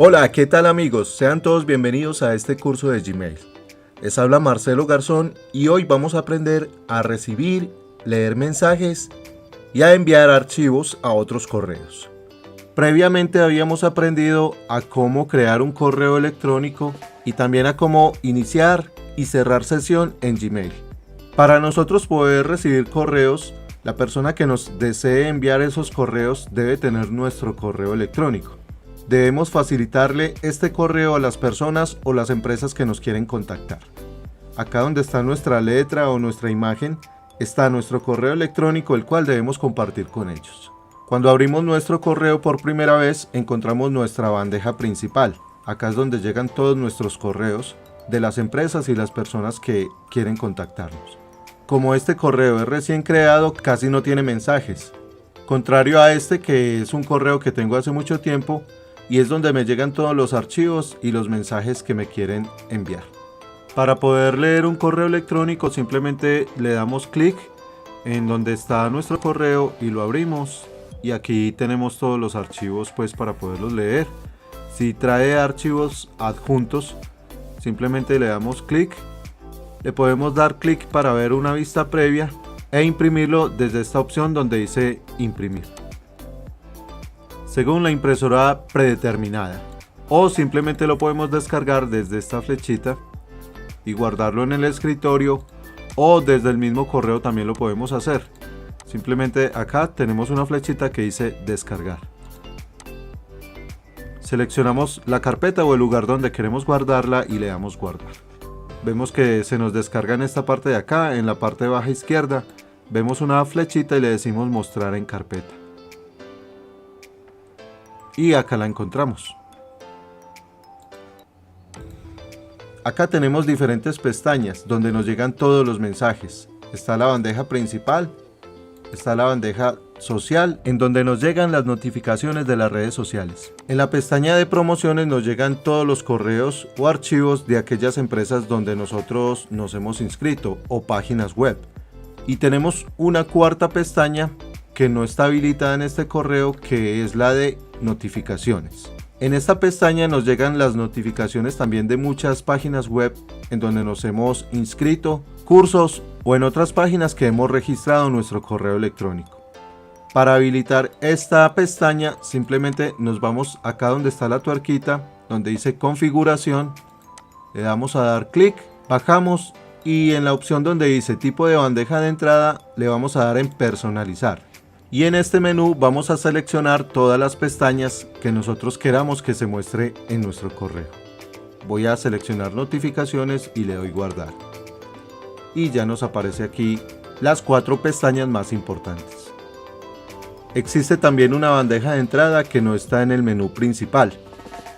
Hola, ¿qué tal amigos? Sean todos bienvenidos a este curso de Gmail. Les habla Marcelo Garzón y hoy vamos a aprender a recibir, leer mensajes y a enviar archivos a otros correos. Previamente habíamos aprendido a cómo crear un correo electrónico y también a cómo iniciar y cerrar sesión en Gmail. Para nosotros poder recibir correos, la persona que nos desee enviar esos correos debe tener nuestro correo electrónico. Debemos facilitarle este correo a las personas o las empresas que nos quieren contactar. Acá donde está nuestra letra o nuestra imagen, está nuestro correo electrónico, el cual debemos compartir con ellos. Cuando abrimos nuestro correo por primera vez, encontramos nuestra bandeja principal. Acá es donde llegan todos nuestros correos de las empresas y las personas que quieren contactarnos. Como este correo es recién creado, casi no tiene mensajes. Contrario a este, que es un correo que tengo hace mucho tiempo, y es donde me llegan todos los archivos y los mensajes que me quieren enviar. Para poder leer un correo electrónico simplemente le damos clic en donde está nuestro correo y lo abrimos, y aquí tenemos todos los archivos pues para poderlos leer. Si trae archivos adjuntos, simplemente le damos clic, le podemos dar clic para ver una vista previa e imprimirlo desde esta opción donde dice imprimir, según la impresora predeterminada, o simplemente lo podemos descargar desde esta flechita y guardarlo en el escritorio, o desde el mismo correo también lo podemos hacer. Simplemente acá tenemos una flechita que dice descargar. Seleccionamos la carpeta o el lugar donde queremos guardarla y le damos guardar. Vemos que se nos descarga en esta parte de acá, en la parte baja izquierda, vemos una flechita y le decimos mostrar en carpeta. Y acá la encontramos. Acá tenemos diferentes pestañas donde nos llegan todos los mensajes. Está la bandeja principal, está la bandeja social, en donde nos llegan las notificaciones de las redes sociales. En la pestaña de promociones nos llegan todos los correos o archivos de aquellas empresas donde nosotros nos hemos inscrito o páginas web. Y tenemos una cuarta pestaña que no está habilitada en este correo, que es la de notificaciones. En esta pestaña nos llegan las notificaciones también de muchas páginas web en donde nos hemos inscrito, cursos o en otras páginas que hemos registrado nuestro correo electrónico. Para habilitar esta pestaña simplemente nos vamos acá donde está la tuerquita, donde dice configuración, le damos a dar clic, bajamos y en la opción donde dice tipo de bandeja de entrada le vamos a dar en personalizar. Y en este menú vamos a seleccionar todas las pestañas que nosotros queramos que se muestre en nuestro correo. Voy a seleccionar notificaciones y le doy guardar. Y ya nos aparece aquí las 4 pestañas más importantes. Existe también una bandeja de entrada que no está en el menú principal.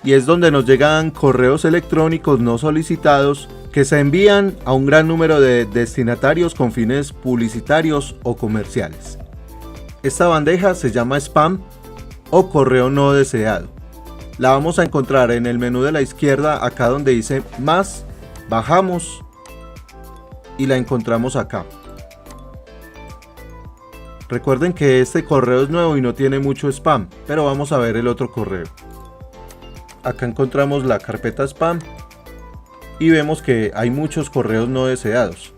Y es donde nos llegan correos electrónicos no solicitados que se envían a un gran número de destinatarios con fines publicitarios o comerciales. Esta bandeja se llama spam o correo no deseado. La vamos a encontrar en el menú de la izquierda, acá donde dice más, bajamos y la encontramos acá. Recuerden que este correo es nuevo y no tiene mucho spam, pero vamos a ver el otro correo. Acá encontramos la carpeta spam y vemos que hay muchos correos no deseados.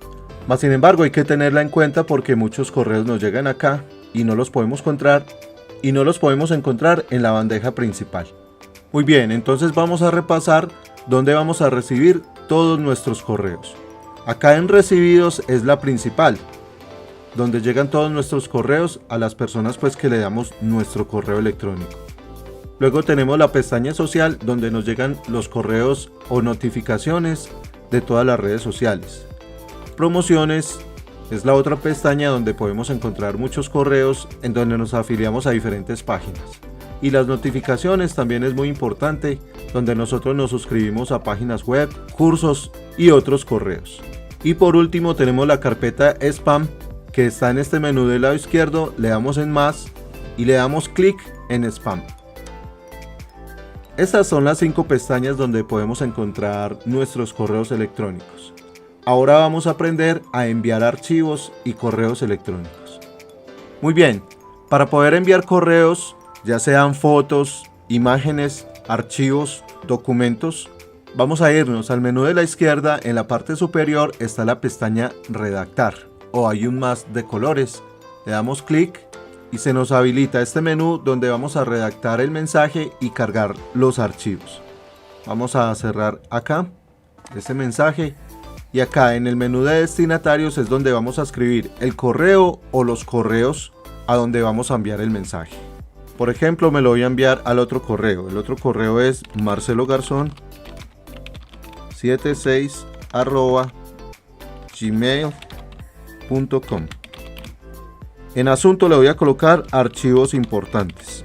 Mas sin embargo hay que tenerla en cuenta porque muchos correos nos llegan acá y no los podemos encontrar en la bandeja principal. Muy bien, entonces vamos a repasar dónde vamos a recibir todos nuestros correos. Acá en recibidos es la principal, donde llegan todos nuestros correos a las personas pues que le damos nuestro correo electrónico. Luego tenemos la pestaña social, donde nos llegan los correos o notificaciones de todas las redes sociales. Promociones es la otra pestaña donde podemos encontrar muchos correos en donde nos afiliamos a diferentes páginas. Y las notificaciones también es muy importante, donde nosotros nos suscribimos a páginas web, cursos y otros correos. Y por último tenemos la carpeta spam, que está en este menú del lado izquierdo, le damos en más y le damos clic en spam. Estas son las 5 pestañas donde podemos encontrar nuestros correos electrónicos. Ahora vamos a aprender a enviar archivos y correos electrónicos. Muy bien, para poder enviar correos, ya sean fotos, imágenes archivos, documentos. Vamos a irnos al menú de la izquierda. En la parte superior está la pestaña redactar o hay un más de colores. Le damos clic y se nos habilita este menú donde vamos a redactar el mensaje y cargar los archivos. Vamos a cerrar acá este mensaje y acá en el menú de destinatarios es donde vamos a escribir el correo o los correos a donde vamos a enviar el mensaje. Por ejemplo, me lo voy a enviar al otro correo. El otro correo es marcelogarzon76@gmail.com. En asunto le voy a colocar archivos importantes.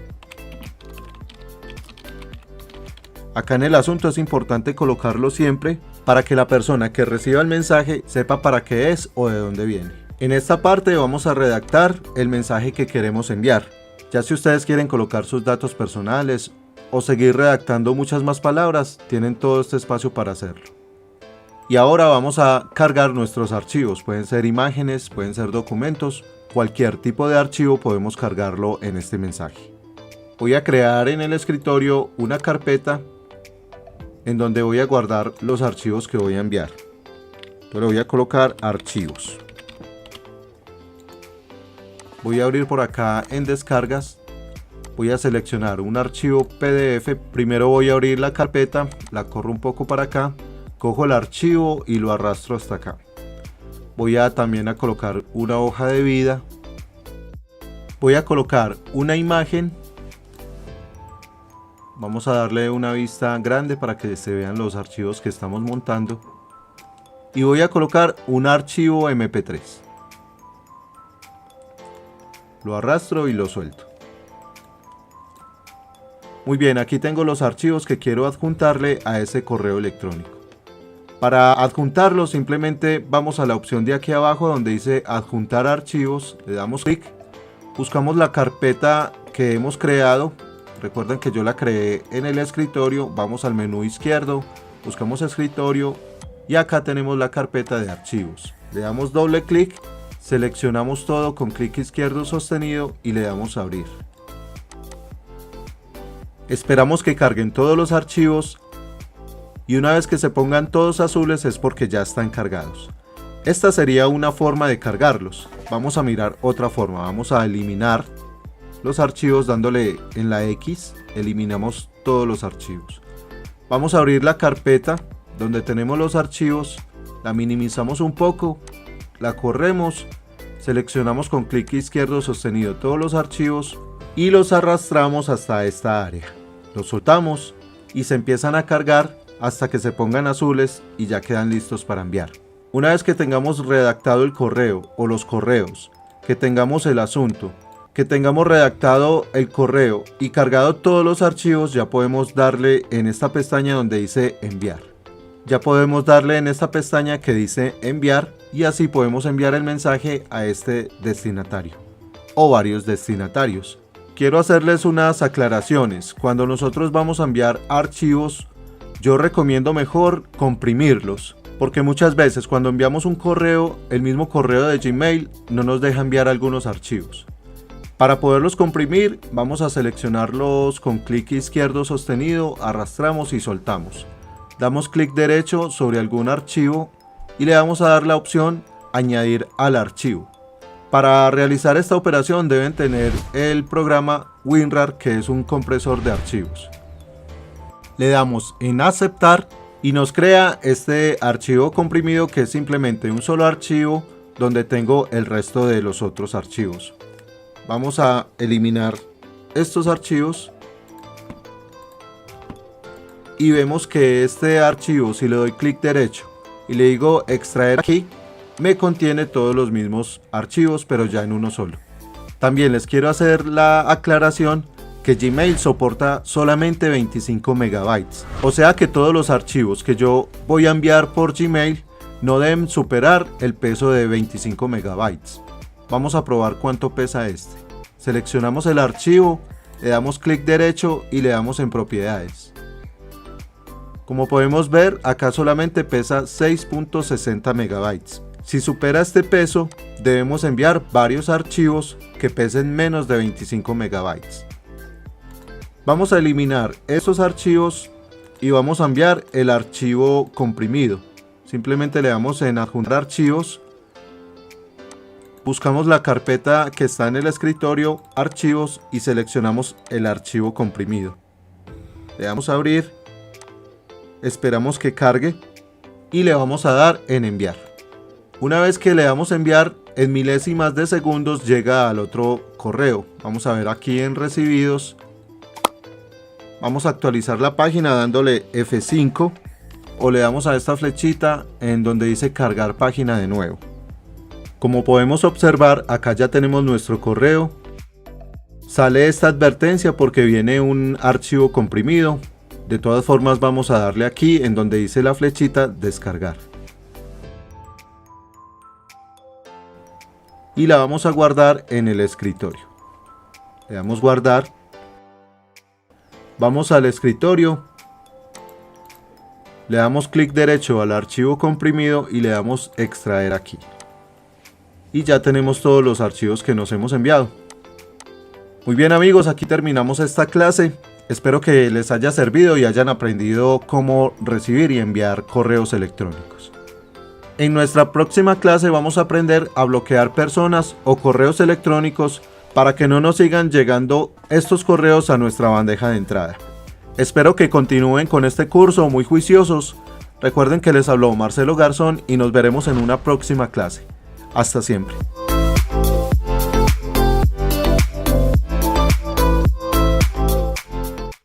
Acá en el asunto es importante colocarlo siempre para que la persona que reciba el mensaje sepa para qué es o de dónde viene. En esta parte vamos a redactar el mensaje que queremos enviar. Ya si ustedes quieren colocar sus datos personales o seguir redactando muchas más palabras, tienen todo este espacio para hacerlo. Y ahora vamos a cargar nuestros archivos. Pueden ser imágenes, pueden ser documentos, cualquier tipo de archivo podemos cargarlo en este mensaje. Voy a crear en el escritorio una carpeta en donde voy a guardar los archivos que voy a enviar. Entonces le voy a colocar archivos. Voy a abrir por acá en descargas. Voy a seleccionar un archivo PDF. Primero voy a abrir la carpeta, la corro un poco para acá, cojo el archivo y lo arrastro hasta acá. Voy a también a colocar una hoja de vida. Voy a colocar una imagen. Vamos a darle una vista grande para que se vean los archivos que estamos montando. Y voy a colocar un archivo MP3. Lo arrastro y lo suelto. Muy bien, aquí tengo los archivos que quiero adjuntarle a ese correo electrónico. Para adjuntarlos simplemente vamos a la opción de aquí abajo donde dice adjuntar archivos. Le damos clic. Buscamos la carpeta que hemos creado. Recuerden que yo la creé en el escritorio. Vamos al menú izquierdo, buscamos escritorio y acá tenemos la carpeta de archivos. Le damos doble clic, seleccionamos todo con clic izquierdo sostenido y le damos a abrir. Esperamos que carguen todos los archivos y una vez que se pongan todos azules es porque ya están cargados. Esta sería una forma de cargarlos. Vamos a mirar otra forma. Vamos a eliminar los archivos dándole en la X, eliminamos todos los archivos. Vamos a abrir la carpeta donde tenemos los archivos, la minimizamos un poco, la corremos, seleccionamos con clic izquierdo sostenido todos los archivos y los arrastramos hasta esta área. Los soltamos y se empiezan a cargar hasta que se pongan azules y ya quedan listos para enviar. Una vez que tengamos redactado el correo o los correos, que tengamos el asunto, que tengamos redactado el correo y cargado todos los archivos, ya podemos darle en esta pestaña donde dice enviar. Ya podemos darle en esta pestaña que dice enviar y así podemos enviar el mensaje a este destinatario o varios destinatarios. Quiero hacerles unas aclaraciones. Cuando nosotros vamos a enviar archivos, yo recomiendo mejor comprimirlos, porque muchas veces cuando enviamos un correo, el mismo correo de Gmail no nos deja enviar algunos archivos. Para poderlos comprimir, vamos a seleccionarlos con clic izquierdo sostenido, arrastramos y soltamos. Damos clic derecho sobre algún archivo y le vamos a dar la opción añadir al archivo. Para realizar esta operación deben tener el programa WinRAR, que es un compresor de archivos. Le damos en aceptar y nos crea este archivo comprimido que es simplemente un solo archivo donde tengo el resto de los otros archivos. Vamos a eliminar estos archivos y vemos que este archivo, si le doy clic derecho y le digo extraer aquí, me contiene todos los mismos archivos pero ya en uno solo. También les quiero hacer la aclaración que Gmail soporta solamente 25 megabytes, o sea que todos los archivos que yo voy a enviar por Gmail no deben superar el peso de 25 megabytes. Vamos a probar cuánto pesa este. Seleccionamos el archivo, le damos clic derecho y le damos en propiedades. Como podemos ver, acá solamente pesa 6.60 megabytes. Si supera este peso, debemos enviar varios archivos que pesen menos de 25 megabytes. Vamos a eliminar esos archivos y vamos a enviar el archivo comprimido. Simplemente le damos en adjuntar archivos, buscamos la carpeta que está en el escritorio, archivos, y seleccionamos el archivo comprimido. Le damos a abrir, esperamos que cargue y le vamos a dar en enviar. Una vez que le damos enviar, en milésimas de segundos llega al otro correo. Vamos a ver aquí en recibidos. Vamos a actualizar la página dándole F5 o le damos a esta flechita en donde dice cargar página de nuevo. Como podemos observar, acá ya tenemos nuestro correo. Sale esta advertencia porque viene un archivo comprimido. De todas formas vamos a darle aquí en donde dice la flechita descargar. Y la vamos a guardar en el escritorio. Le damos guardar. Vamos al escritorio. Le damos clic derecho al archivo comprimido y le damos extraer aquí. Y ya tenemos todos los archivos que nos hemos enviado. Muy bien amigos, aquí terminamos esta clase. Espero que les haya servido y hayan aprendido cómo recibir y enviar correos electrónicos. En nuestra próxima clase vamos a aprender a bloquear personas o correos electrónicos para que no nos sigan llegando estos correos a nuestra bandeja de entrada. Espero que continúen con este curso muy juiciosos. Recuerden que les habló Marcelo Garzón y nos veremos en una próxima clase. Hasta siempre.